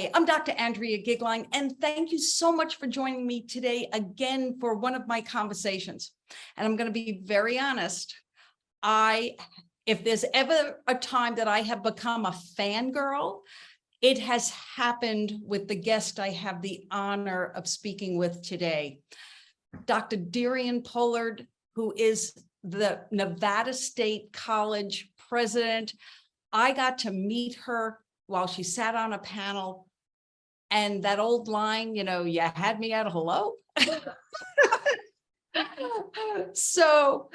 Hi, I'm Dr. Andrea Goeglein, and thank you so much for joining me today again for one of my conversations. And I'm going to be very honest. If there's ever a time that I have become a fangirl, it has happened with the guest I have the honor of speaking with today, Dr. DeRionne Pollard, who is the Nevada State College president. I got to meet her while she sat on a panel, and that old line, you had me at a hello. So,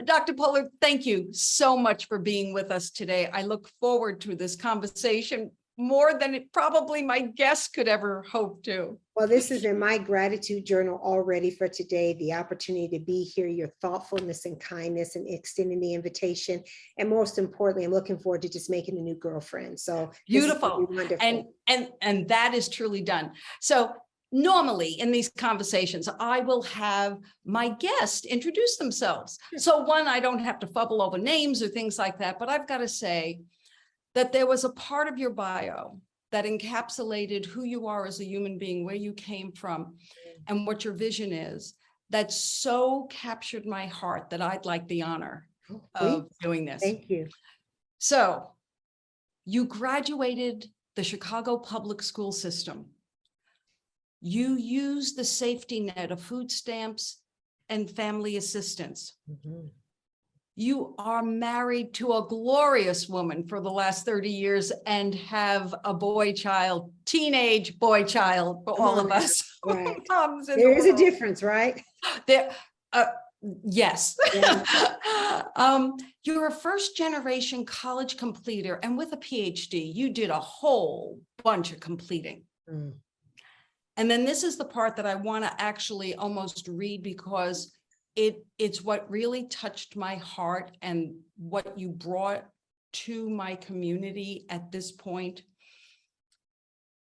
Dr. Pollard, thank you so much for being with us today. I look forward to this conversation more than probably my guests could ever hope to. Well, this is in my gratitude journal already for today, the opportunity to be here, your thoughtfulness and kindness and extending the invitation. And most importantly, I'm looking forward to just making a new girlfriend. So beautiful. Wonderful. And that is truly done. So normally in these conversations, I will have my guest introduce themselves. So one, I don't have to fumble over names or things like that, but I've got to say that there was a part of your bio that encapsulated who you are as a human being, where you came from, and what your vision is, that so captured my heart that I'd like the honor of doing this. Thank you. So you graduated the Chicago public school system. You used the safety net of food stamps and family assistance. Mm-hmm. You are married to a glorious woman for the last 30 years and have a boy child, teenage boy child for all of us. Right. There is a difference, right? Yes. Yeah. You're a first generation college completer, and with a PhD, you did a whole bunch of completing. Mm. And then this is the part that I want to actually almost read, because it's what really touched my heart and what you brought to my community at this point.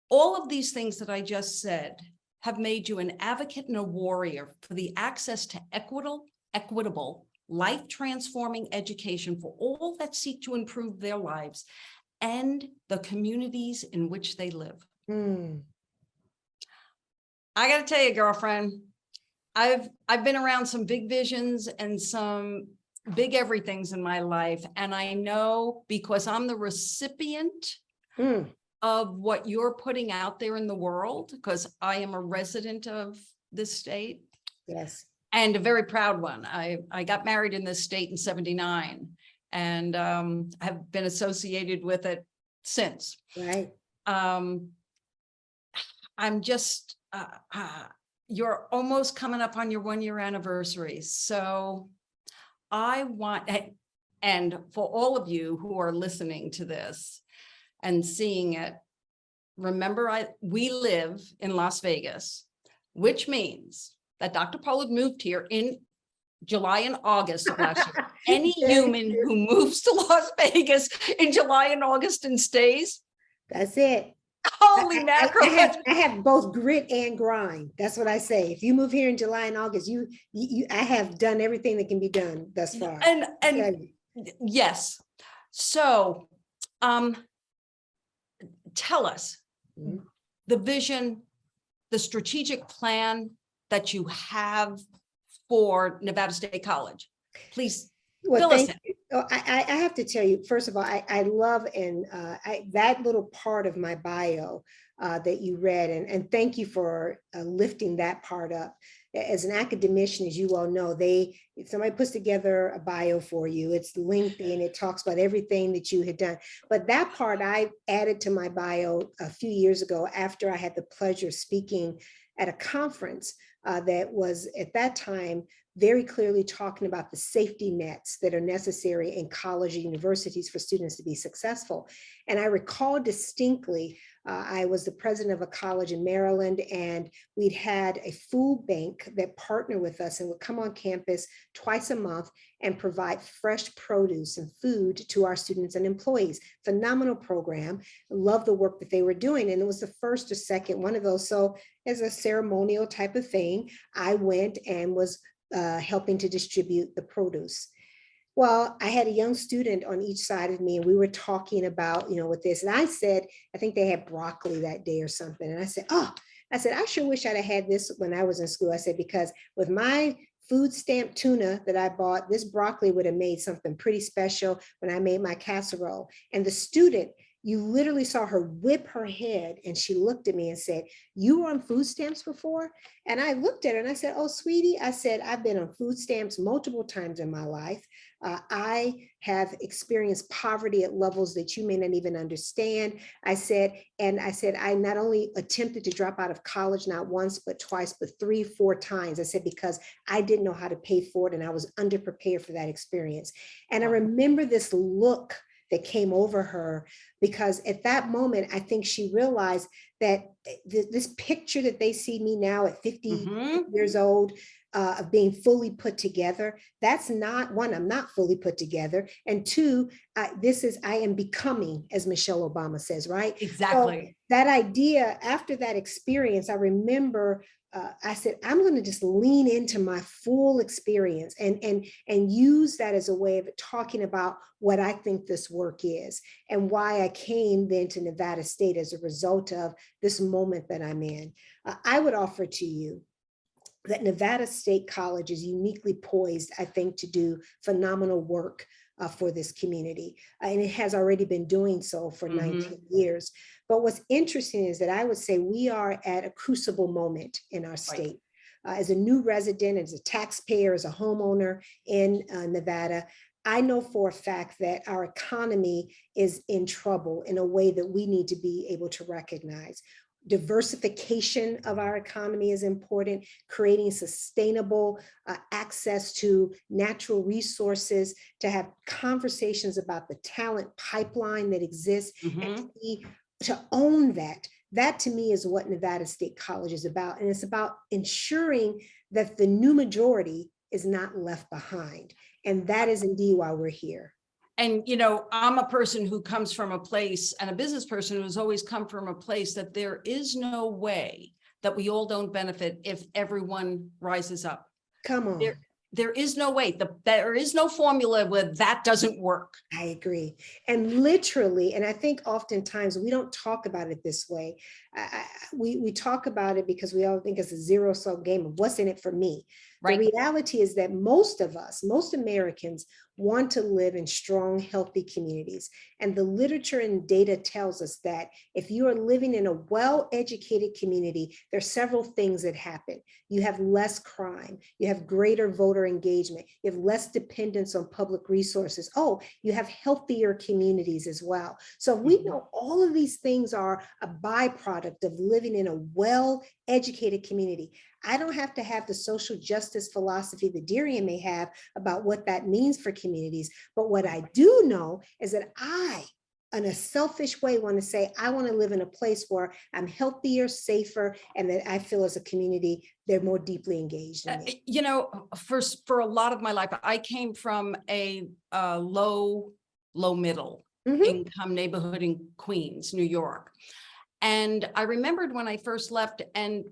All of these things that I just said have made you an advocate and a warrior for the access to equitable, life-transforming education for all that seek to improve their lives and the communities in which they live. I got to tell you, girlfriend, I've been around some big visions and some big everythings in my life. And I know, because I'm the recipient of what you're putting out there in the world, because I am a resident of this state. Yes. And a very proud one. I got married in this state in '79 and have been associated with it since. Right. I'm just, you're almost coming up on your 1-year anniversary. So I want, and for all of you who are listening to this and seeing it, remember, we live in Las Vegas, which means that Dr. Pollard moved here in July and August of last year. Any human who moves to Las Vegas in July and August and stays, that's it. Holy mackerel. I have both grit and grind. That's what I say. If you move here in July and August, I have done everything that can be done thus far. And yes. So tell us the vision, the strategic plan that you have for Nevada State College. Please fill us in. I have to tell you, first of all, I love that little part of my bio that you read, and thank you for lifting that part up. As an academician, as you all know, if somebody puts together a bio for you, it's lengthy and it talks about everything that you had done. But that part I added to my bio a few years ago after I had the pleasure of speaking at a conference that was at that time very clearly talking about the safety nets that are necessary in college and universities for students to be successful. And I recall distinctly, I was the president of a college in Maryland, and we'd had a food bank that partnered with us and would come on campus twice a month and provide fresh produce and food to our students and employees. Phenomenal program. Love the work that they were doing. And it was the first or second one of those. So as a ceremonial type of thing, I went and was helping to distribute the produce. Well, I had a young student on each side of me, and we were talking about, with this. And I said, I think they had broccoli that day or something. And I said, I sure wish I'd have had this when I was in school. I said, because with my food stamp tuna that I bought, this broccoli would have made something pretty special when I made my casserole. And the student, you literally saw her whip her head, and she looked at me and said, "You were on food stamps before?" And I looked at her and I said, "Oh, sweetie," I said, "I've been on food stamps multiple times in my life. I have experienced poverty at levels that you may not even understand." I said, I not only attempted to drop out of college, not once, but twice, but 3, 4 times. I said, because I didn't know how to pay for it and I was underprepared for that experience. And I remember this look that came over her, because at that moment, I think she realized that this picture that they see me now at 50 years old, of being fully put together, that's not, one, I'm not fully put together. And two, I am becoming, as Michelle Obama says, right? Exactly. So that idea, after that experience, I remember I said, I'm going to just lean into my full experience and use that as a way of talking about what I think this work is and why I came then to Nevada State as a result of this moment that I'm in. I would offer to you that Nevada State College is uniquely poised, I think, to do phenomenal work for this community. And it has already been doing so for 19 years. But what's interesting is that I would say we are at a crucible moment in our state. As a new resident, as a taxpayer, as a homeowner in Nevada, I know for a fact that our economy is in trouble in a way that we need to be able to recognize. Diversification of our economy is important, creating sustainable access to natural resources, to have conversations about the talent pipeline that exists, and to own that. That to me is what Nevada State College is about. And it's about ensuring that the new majority is not left behind. And that is indeed why we're here. And, I'm a person who comes from a place, and a business person who's always come from a place, that there is no way that we all don't benefit if everyone rises up. Come on. There is no way. There is no formula where that doesn't work. I agree. And literally, and I think oftentimes we don't talk about it this way. We talk about it because we all think it's a zero-sum game of what's in it for me. Right. The reality is that most of us, most Americans, want to live in strong, healthy communities. And the literature and data tells us that if you are living in a well-educated community, there are several things that happen. You have less crime, you have greater voter engagement, you have less dependence on public resources. Oh, you have healthier communities as well. So we know all of these things are a byproduct of living in a well-educated community. I don't have to have the social justice philosophy that DeRionne may have about what that means for communities. But what I do know is that I, in a selfish way, want to say, I want to live in a place where I'm healthier, safer, and that I feel as a community, they're more deeply engaged in it. For a lot of my life, I came from a low middle income neighborhood in Queens, New York. And I remembered when I first left, and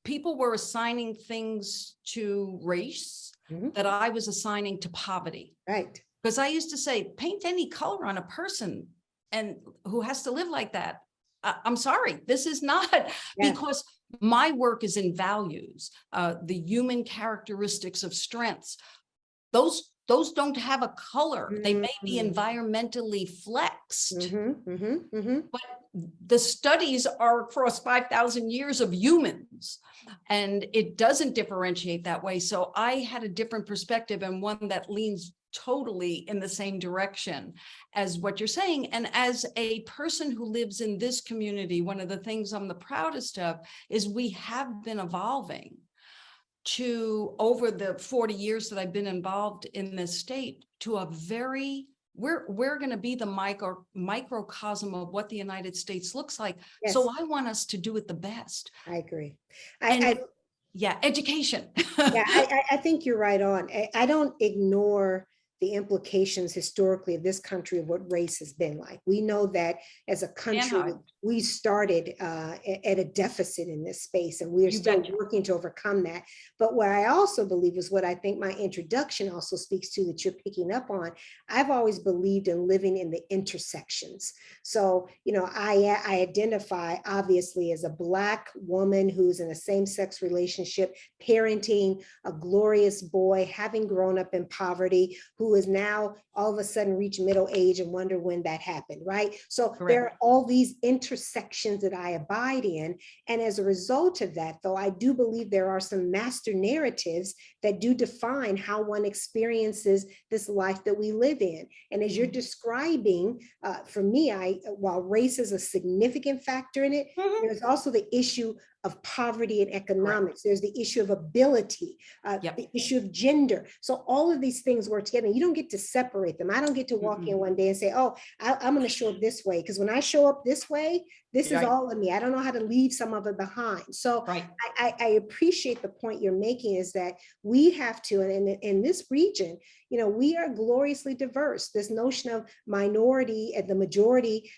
people were assigning things to race that I was assigning to poverty. Right. Because I used to say, paint any color on a person and who has to live like that. I'm sorry, this is not, because my work is in values, the human characteristics of strengths. Those don't have a color. They may be environmentally flexed, but the studies are across 5,000 years of humans, and it doesn't differentiate that way. So I had a different perspective, and one that leans totally in the same direction as what you're saying. And as a person who lives in this community, one of the things I'm the proudest of is we have been evolving to, over the 40 years that I've been involved in this state, to a very, we're going to be the microcosm of what the United States looks like. Yes. So I want us to do it the best. I agree. Education. I think you're right on. I don't ignore the implications historically of this country of what race has been like. We know that as a country we started at a deficit in this space, and we are You still betcha. working to overcome that. But what I also believe is what I think my introduction also speaks to that you're picking up on. I've always believed in living in the intersections. So, I identify obviously as a Black woman who's in a same-sex relationship, parenting a glorious boy, having grown up in poverty, who is now all of a sudden reached middle age and wonder when that happened, right? So Correct. there are all these intersections that I abide in. And as a result of that, though, I do believe there are some master narratives that do define how one experiences this life that we live in. And as you're describing, for me, while race is a significant factor in it, there's also the issue of poverty and economics. There's the issue of ability, the issue of gender. So all of these things work together. You don't get to separate them. I don't get to walk in one day and say, oh, I'm going to show up this way. Because when I show up this way, this is all of me. I don't know how to leave some of it behind. So I appreciate the point you're making, is that we have to, and in this region, we are gloriously diverse. This notion of minority and the majority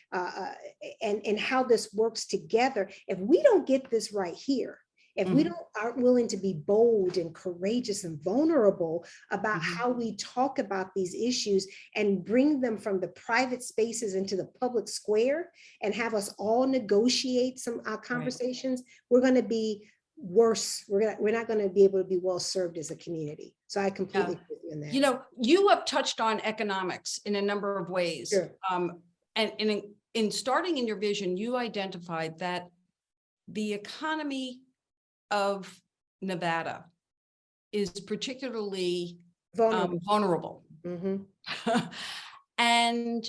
and how this works together. If we don't get this right here, if we aren't willing to be bold and courageous and vulnerable about how we talk about these issues and bring them from the private spaces into the public square and have us all negotiate some conversations, we're going to be worse. We're not going to be able to be well served as a community. So I completely agree with you on that. You have touched on economics in a number of ways. Sure. And in starting in your vision, you identified that the economy of Nevada is particularly vulnerable. And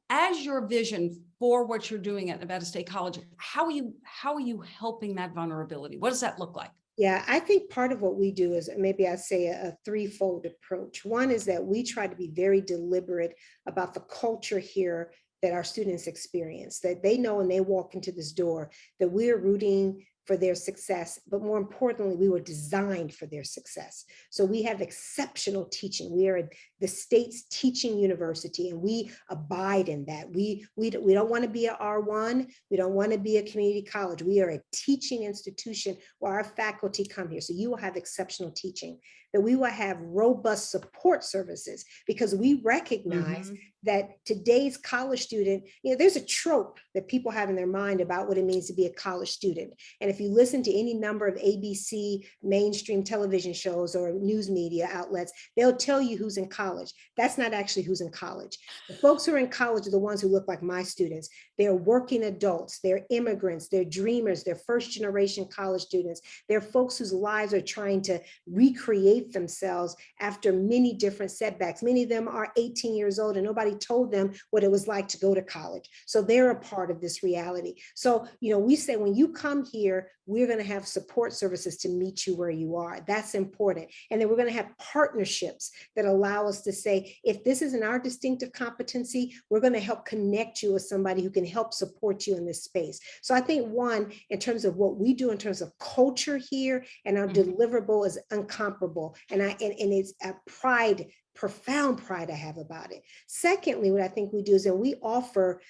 as your vision for what you're doing at Nevada State College, how are you helping that vulnerability? What does that look like? Yeah, I think part of what we do is, maybe I say, a threefold approach. One is that we try to be very deliberate about the culture here that our students experience, that they know when they walk into this door that we're rooting for their success, but more importantly, we were designed for their success. So we have exceptional teaching. We are the state's teaching university, and we abide in that. We don't want to be a R1. We don't want to be a community college. We are a teaching institution where our faculty come here. So you will have exceptional teaching, that we will have robust support services, because we recognize that today's college student, there's a trope that people have in their mind about what it means to be a college student. And if you listen to any number of ABC mainstream television shows or news media outlets, they'll tell you who's in college. That's not actually who's in college. The folks who are in college are the ones who look like my students. They're working adults, they're immigrants, they're dreamers, they're first generation college students. They're folks whose lives are trying to recreate themselves after many different setbacks. Many of them are 18 years old and nobody told them what it was like to go to college. So they're a part of this reality. So, we say when you come here, we're going to have support services to meet you where you are. That's important. And then we're going to have partnerships that allow us to say, if this isn't our distinctive competency, we're going to help connect you with somebody who can help support you in this space. So I think one, in terms of what we do in terms of culture here and our deliverable, is incomparable. And it's a pride, profound pride I have about it. Secondly, what I think we do is that we offer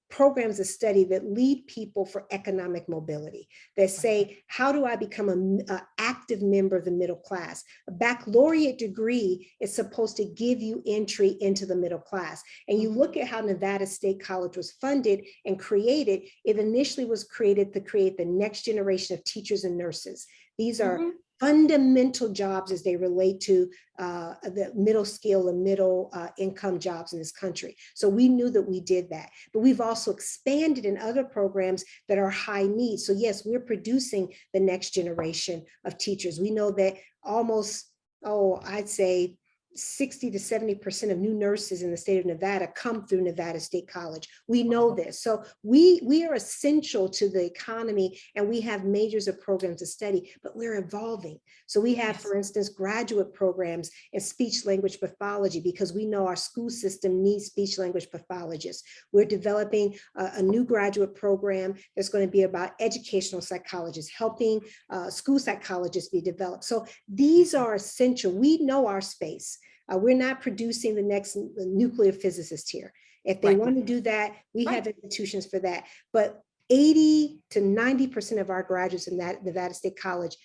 programs of study that lead people for economic mobility, that say, how do I become an active member of the middle class? A baccalaureate degree is supposed to give you entry into the middle class. And you look at how Nevada State College was funded and created. It initially was created to create the next generation of teachers and nurses. These are fundamental jobs as they relate to the middle scale and middle income jobs in this country. So we knew that we did that, but we've also expanded in other programs that are high need. So yes, we're producing the next generation of teachers. We know that almost, I'd say 60 to 70% of new nurses in the state of Nevada come through Nevada State College. We know this. So we are essential to the economy, and we have majors of programs to study, but we're evolving. So we have, for instance, graduate programs in speech language pathology, because we know our school system needs speech language pathologists. We're developing a new graduate program that's going to be about educational psychologists, helping school psychologists be developed. So these are essential. We know our space. We're not producing the next nuclear physicist here. If they Right. want to do that, we Right. have institutions for that. But 80 to 90% of our graduates in that Nevada State College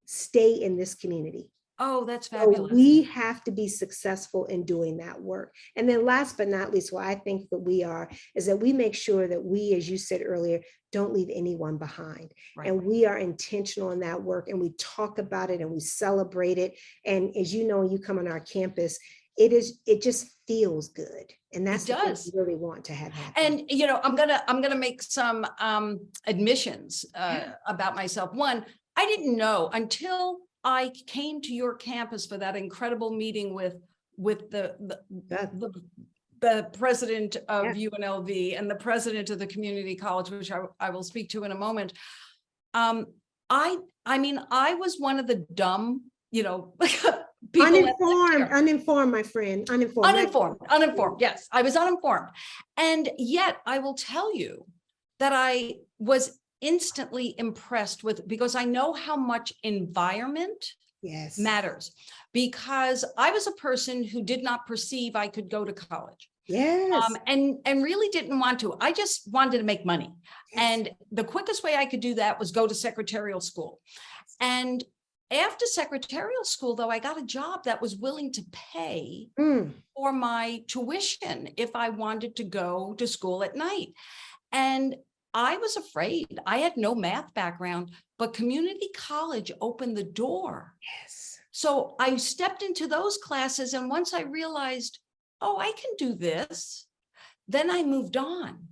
stay in this community. Oh, that's So fabulous. we have to be successful in doing that work. And then last but not least, what I think that we are, is that we make sure that we, as you said earlier, don't leave anyone behind. Right. And we are intentional in that work, and we talk about it and we celebrate it. And as you know, when you come on our campus, it just feels good. And that's It the thing does. we really want to have happen. And, you know, I'm gonna make some admissions about myself. One, I didn't know until I came to your campus for that incredible meeting with Yeah. the president of Yeah. UNLV and the president of the community college, which I will speak to in a moment. I mean, I was one of the dumb, you know, people that lived here. Uninformed, my friend, uninformed. Uninformed. Yes, I was uninformed. And yet I will tell you that I was instantly impressed with, because I know how much environment Yes. matters, because I was a person who did not perceive I could go to college. Yes. And really didn't want to. I just wanted to make money. Yes. And the quickest way I could do that was go to secretarial school. And after secretarial school, though, I got a job that was willing to pay for my tuition if I wanted to go to school at night. And I was afraid. I had no math background, but community college opened the door. Yes. So I stepped into those classes. And once I realized, oh, I can do this, then I moved on.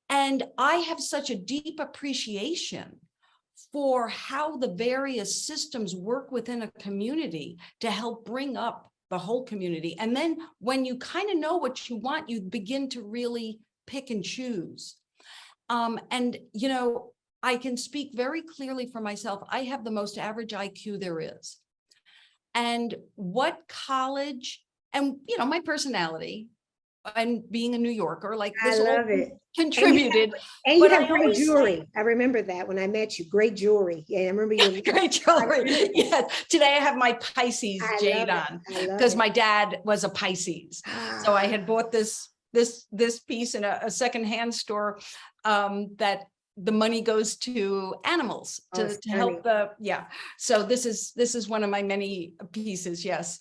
And I have such a deep appreciation for how the various systems work within a community to help bring up the whole community. And then when you kind of know what you want, you begin to really pick and choose. And, you know, I can speak very clearly for myself. I have the most average IQ there is. And what college, and, you know, my personality and being a New Yorker, like this I all love it. contributed. And you But have I great always say- jewelry. I remember that when I met you, great jewelry. Yeah, I remember you. Great jewelry. Yes. Today I have my Pisces I jade love it. on I love because it. my dad was a Pisces. So I had bought this piece in a secondhand store that the money goes to animals to help the, yeah. So this is one of my many pieces. Yes.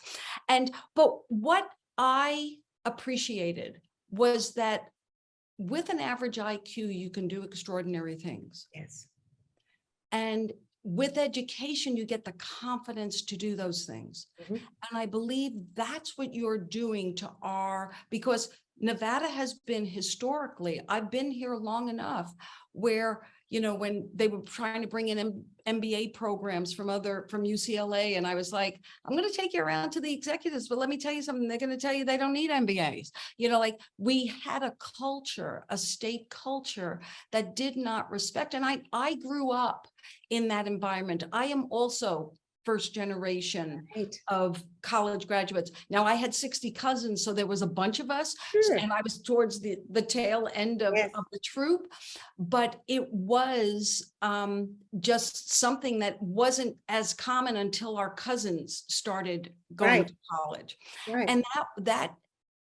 But what I appreciated was that with an average IQ, you can do extraordinary things. Yes. And with education, you get the confidence to do those things. Mhm. And I believe that's what you're doing to because Nevada has been historically, I've been here long enough where, you know, when they were trying to bring in MBA programs from UCLA, and I was like, I'm going to take you around to the executives, but let me tell you something, they're going to tell you they don't need MBAs. You know, like we had a culture, a state culture that did not respect. And I grew up in that environment. I am also first generation Right. of college graduates. Now I had 60 cousins, so there was a bunch of us, Sure. and I was towards the tail end of the troop, but it was just something that wasn't as common until our cousins started going to college. Right. And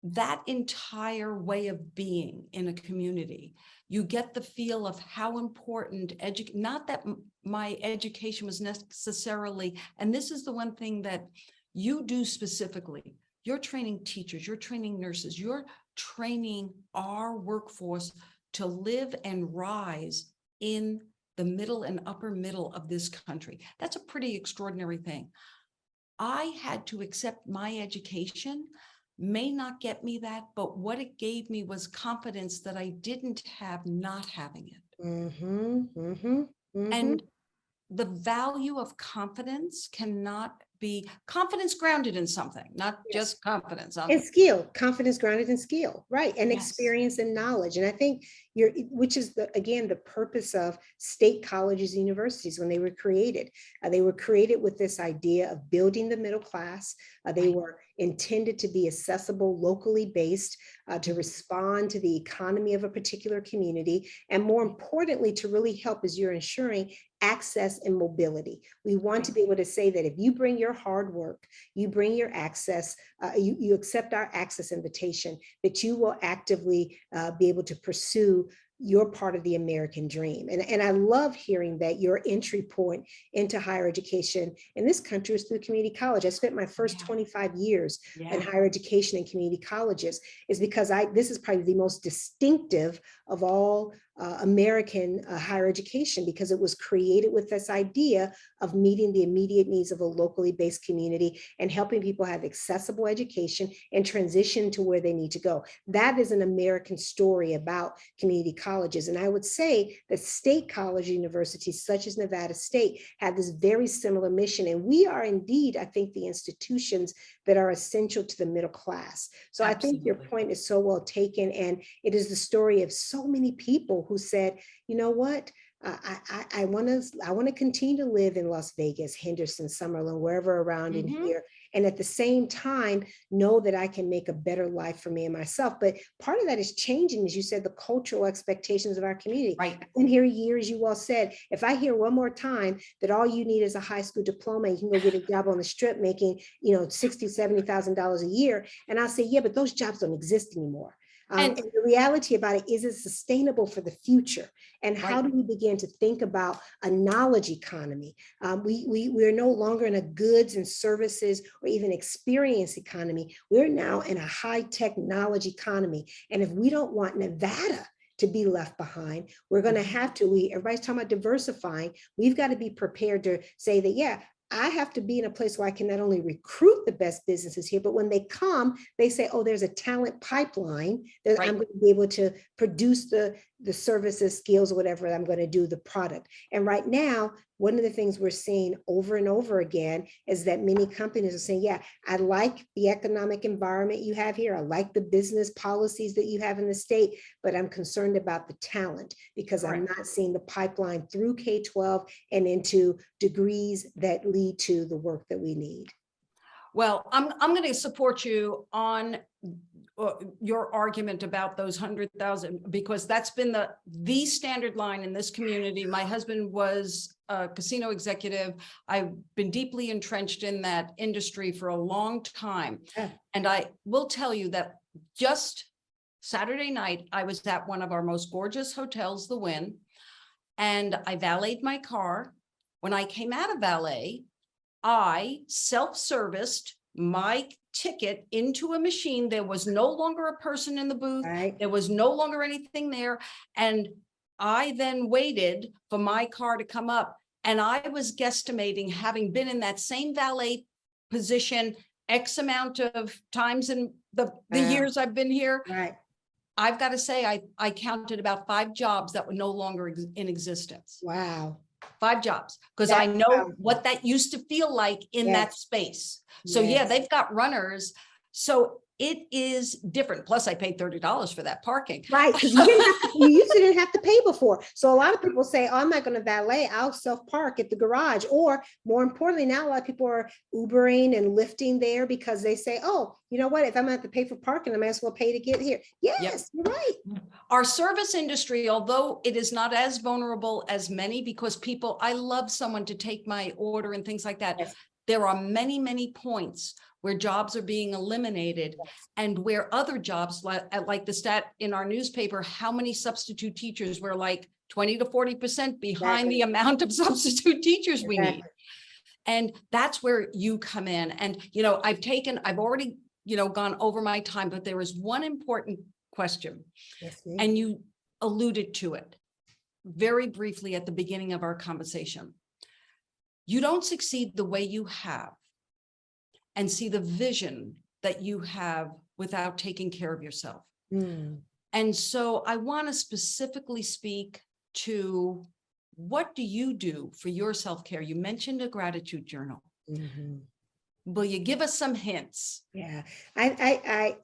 that entire way of being in a community, you get the feel of how important not that my education was necessarily, and this is the one thing that you do specifically, you're training teachers, you're training nurses, you're training our workforce to live and rise in the middle and upper middle of this country. That's a pretty extraordinary thing. I had to accept my education may not get me that, but what it gave me was confidence that I didn't have not having it. Mm-hmm, mm-hmm, mm-hmm. And the value of confidence cannot be confidence grounded in something, not just confidence. And skill, confidence grounded in skill, right? And Yes. experience and knowledge. And I think, which is again, the purpose of state colleges and universities when they were created. They were created with this idea of building the middle class. They were intended to be accessible, locally based, to respond to the economy of a particular community, and more importantly, to really help as you're ensuring access and mobility. We want to be able to say that if you bring your hard work, you bring your access, you accept our access invitation, that you will actively be able to pursue your part of the American dream. And I love hearing that your entry point into higher education in this country is through community college. I spent my first 25 years in higher education and community colleges, is because this is probably the most distinctive of all American higher education, because it was created with this idea of meeting the immediate needs of a locally based community and helping people have accessible education and transition to where they need to go. That is an American story about community colleges. And I would say that state college universities such as Nevada State have this very similar mission. And we are indeed, I think, the institutions that are essential to the middle class. So I think your point is so well taken. And it is the story of so many people who said, you know what, I want to continue to live in Las Vegas, Henderson, Summerlin, wherever around in here. And at the same time, know that I can make a better life for me and myself. But part of that is changing, as you said, the cultural expectations of our community. Right. In here years, you all said, if I hear one more time that all you need is a high school diploma, you can go get a job on the strip making, $60,000, $70,000 a year. And I'll say, yeah, but those jobs don't exist anymore. And the reality about it is, it's sustainable for the future. And how do we begin to think about a knowledge economy? We're no longer in a goods and services or even experience economy. We're now in a high-tech knowledge economy. And if we don't want Nevada to be left behind, we're going to have to, everybody's talking about diversifying. We've got to be prepared to say that, yeah, I have to be in a place where I can not only recruit the best businesses here, but when they come, they say, oh, there's a talent pipeline that I'm going to be able to produce the services, skills, whatever I'm going to do, the product. And right now, one of the things we're seeing over and over again is that many companies are saying, yeah, I like the economic environment you have here. I like the business policies that you have in the state, but I'm concerned about the talent, because I'm not seeing the pipeline through K-12 and into degrees that lead to the work that we need. Well, I'm going to support you on your argument about those 100,000, because that's been the standard line in this community. My husband was a casino executive. I've been deeply entrenched in that industry for a long time. And I will tell you that just Saturday night, I was at one of our most gorgeous hotels, the Wynn, and I valeted my car. When I came out of valet, I self-serviced my ticket into a machine. There was no longer a person in the booth. There was no longer anything there. And I then waited for my car to come up. And I was guesstimating, having been in that same valet position X amount of times in the years I've been here. I've got to say, I counted about 5 jobs that were no longer in existence. Wow. 5 jobs, because I know what that used to feel like in that space. So yeah, they've got runners. So it is different. Plus I paid $30 for that parking. Right, because you used to didn't have to pay before. So a lot of people say, oh, I'm not going to valet, I'll self-park at the garage. Or more importantly, now a lot of people are Ubering and lifting there because they say, oh, you know what, if I'm going to have to pay for parking, I might as well pay to get here. Yes, you're right. Our service industry, although it is not as vulnerable as many, because people, I love someone to take my order and things like that. There are many, many points where jobs are being eliminated, and where other jobs, like the stat in our newspaper, how many substitute teachers were like 20 to 40% behind the amount of substitute teachers we need. And that's where you come in. And, I've already, gone over my time, but there is one important question, and you alluded to it very briefly at the beginning of our conversation. You don't succeed the way you have and see the vision that you have without taking care of yourself. And so I want to specifically speak to, what do you do for your self-care? You mentioned a gratitude journal. Will you give us some hints? Yeah, I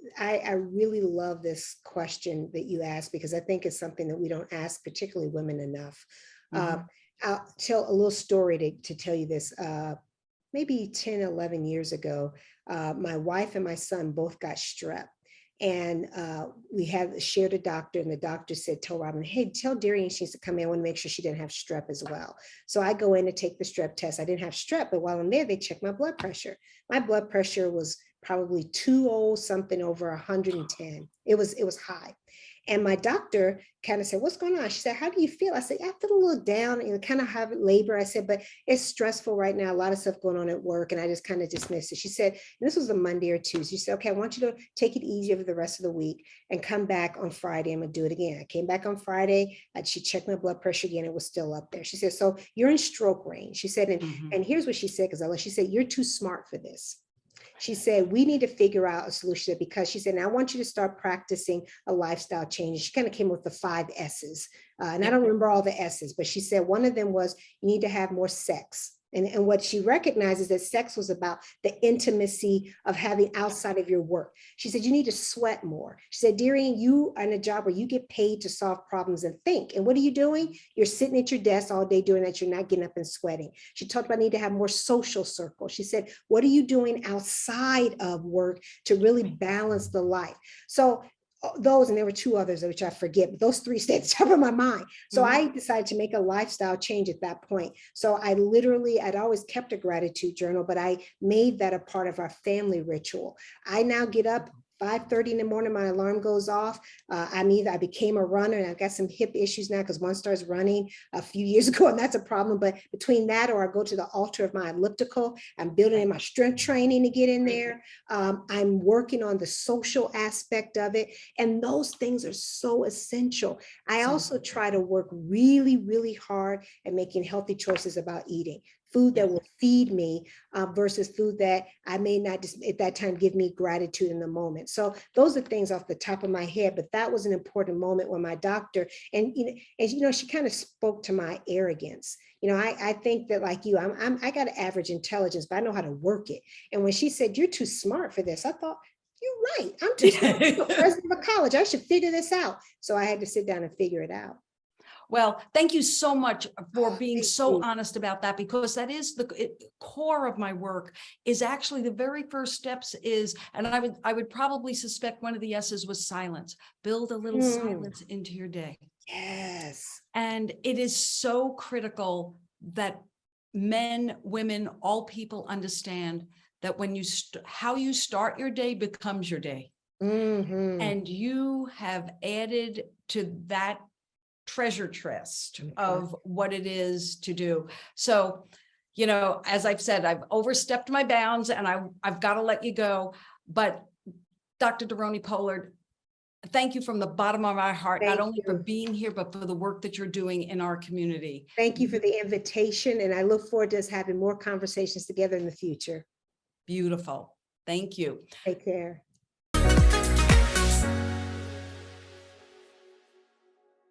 really love this question that you asked, because I think it's something that we don't ask, particularly women, enough. Mhm. I'll tell a little story to tell you this. Maybe 10, 11 years ago, my wife and my son both got strep. And we had shared a doctor, and the doctor said, tell Robin, hey, tell DeRionne she needs to come in. I want to make sure she didn't have strep as well. So I go in to take the strep test. I didn't have strep, but while I'm there, they checked my blood pressure. My blood pressure was probably 200 something over 110. It was high. And my doctor kind of said, what's going on? She said, how do you feel? I said, I feel a little down and kind of have labor. I said, but it's stressful right now. A lot of stuff going on at work. And I just kind of dismissed it. She said, and this was a Monday or Tuesday. She said, okay, I want you to take it easy over the rest of the week and come back on Friday. I'm going to do it again. I came back on Friday. She checked my blood pressure again. It was still up there. She said, so you're in stroke range. She said, and here's what she said, because she said, you're too smart for this. She said, we need to figure out a solution, because she said, now I want you to start practicing a lifestyle change. She kind of came up with the 5 S's. And I don't remember all the S's, but she said one of them was you need to have more sex. And what she recognizes that sex was about the intimacy of having outside of your work. She said, you need to sweat more. She said, DeRionne, you are in a job where you get paid to solve problems and think. And what are you doing? You're sitting at your desk all day doing that. You're not getting up and sweating. She talked about need to have more social circles. She said, what are you doing outside of work to really balance the life? So those, and there were 2 others which I forget, but those 3 stay at the top of my mind. So I decided to make a lifestyle change at that point. So I'd always kept a gratitude journal, but I made that a part of our family ritual. I now get up 5:30 in the morning, my alarm goes off. I became a runner, and I've got some hip issues now because one starts running a few years ago, and that's a problem. But between that, or I go to the altar of my elliptical, I'm building in my strength training to get in there. I'm working on the social aspect of it. And those things are so essential. I also try to work really, really hard at making healthy choices about eating. Food that will feed me versus food that I may not just at that time give me gratitude in the moment. So those are things off the top of my head, but that was an important moment when my doctor, and she kind of spoke to my arrogance. I think that, like you, I got an average intelligence, but I know how to work it. And when she said, you're too smart for this, I thought, you're right. I'm too smart. I'm the president of a college. I should figure this out. So I had to sit down and figure it out. Well, thank you so much for being so honest about that, because that is the core of my work. Is actually the very first steps is, and I would probably suspect one of the S's was silence. Build a little silence into your day. Yes. And it is so critical that men, women, all people understand that when how you start your day becomes your day. And you have added to that treasure chest of what it is to do. So, as I've said, I've overstepped my bounds, and I've got to let you go. But Dr. DeRionne Pollard, thank you from the bottom of my heart, not only for being here, but for the work that you're doing in our community. Thank you for the invitation. And I look forward to us having more conversations together in the future. Beautiful. Thank you. Take care.